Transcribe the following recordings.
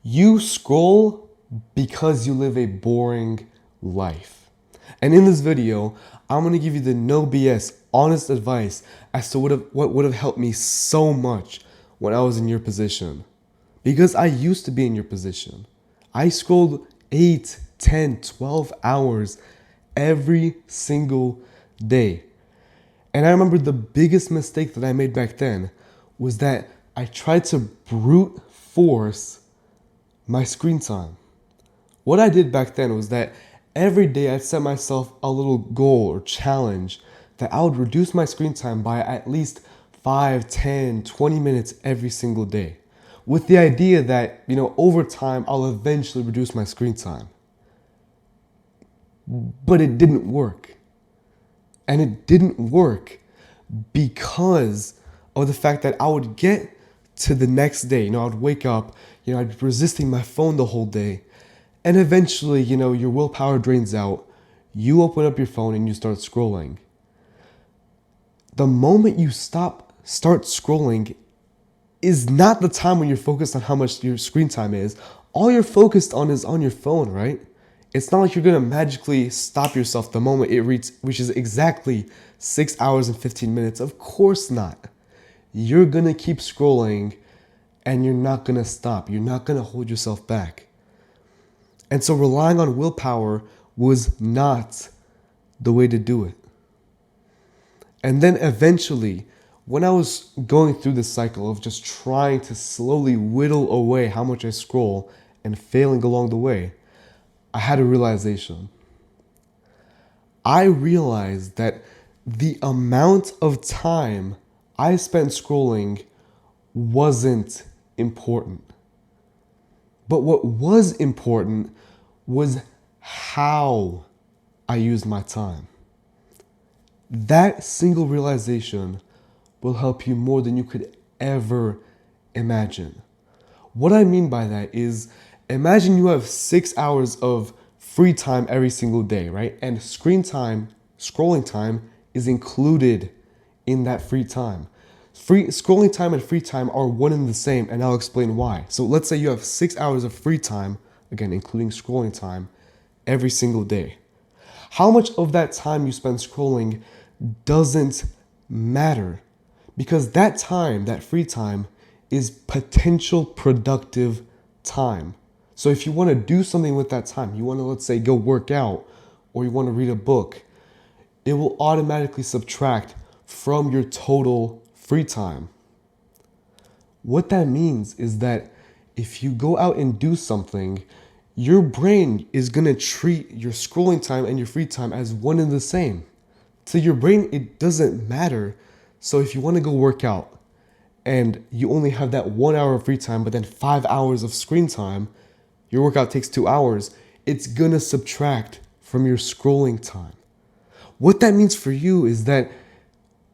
You scroll because you live a boring life. And in this video, I'm gonna give you the no BS, honest advice as to what would have helped me so much when I was in your position. Because I used to be in your position. I scrolled 8, 10, 12 hours every single day. And I remember the biggest mistake that I made back then was that I tried to brute force my screen time. What I did back then was that every day I'd set myself a little goal or challenge that I would reduce my screen time by at least 5, 10, 20 minutes every single day. With the idea that, over time I'll eventually reduce my screen time. But it didn't work. And it didn't work because of the fact that I would get to the next day. I would wake up, I'd be resisting my phone the whole day. And eventually, your willpower drains out. You open up your phone and you start scrolling. The moment you start scrolling is not the time when you're focused on how much your screen time is. All you're focused on is on your phone, right? It's not like you're gonna magically stop yourself the moment it reaches exactly 6 hours and 15 minutes. Of course not. You're gonna keep scrolling and you're not gonna stop. You're not gonna hold yourself back. And so relying on willpower was not the way to do it. And then eventually, when I was going through this cycle of just trying to slowly whittle away how much I scroll and failing along the way, I had a realization. I realized that the amount of time I spent scrolling wasn't important. But what was important was how I used my time. That single realization will help you more than you could ever imagine. What I mean by that is, imagine you have 6 hours of free time every single day, right? And scrolling time is included in that free time. Scrolling time and free time are one and the same, and I'll explain why. So let's say you have 6 hours of free time, again, including scrolling time, every single day. How much of that time you spend scrolling doesn't matter, because that time, that free time, is potential productive time. So if you want to do something with that time, you want to, let's say, go work out, or you want to read a book, it will automatically subtract from your total free time. What that means is that if you go out and do something, your brain is going to treat your scrolling time and your free time as one and the same. To your brain, it doesn't matter. So if you want to go work out and you only have that 1 hour of free time, but then 5 hours of screen time, your workout takes 2 hours, it's going to subtract from your scrolling time. What that means for you is that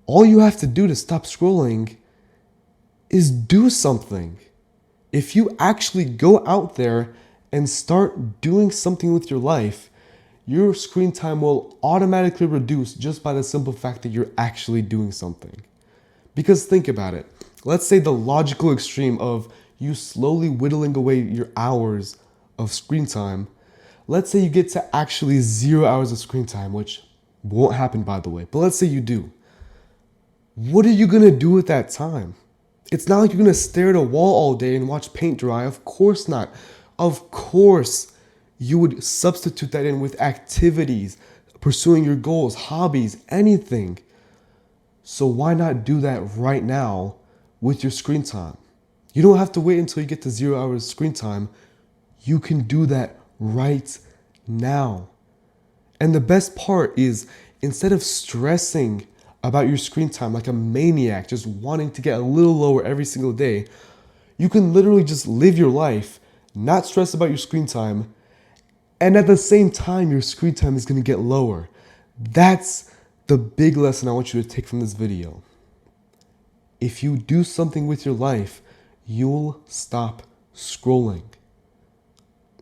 all you have to do to stop scrolling is do something. If you actually go out there and start doing something with your life, your screen time will automatically reduce just by the simple fact that you're actually doing something. Because think about it. Let's say the logical extreme of you slowly whittling away your hours of screen time. Let's say you get to actually 0 hours of screen time, which won't happen, by the way. But let's say you do. What are you going to do with that time? It's not like you're going to stare at a wall all day and watch paint dry. Of course not. Of course, you would substitute that in with activities, pursuing your goals, hobbies, anything. So why not do that right now with your screen time? You don't have to wait until you get to 0 hours screen time. You can do that right now. And the best part is, instead of stressing about your screen time like a maniac, just wanting to get a little lower every single day, you can literally just live your life, not stress about your screen time, and at the same time, your screen time is going to get lower. That's the big lesson I want you to take from this video. If you do something with your life, you'll stop scrolling.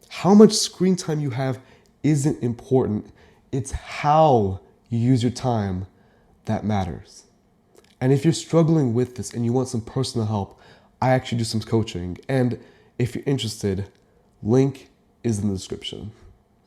How much screen time you have isn't important. It's how you use your time that matters. And if you're struggling with this and you want some personal help, I actually do some coaching. And if you're interested, Link is in the description.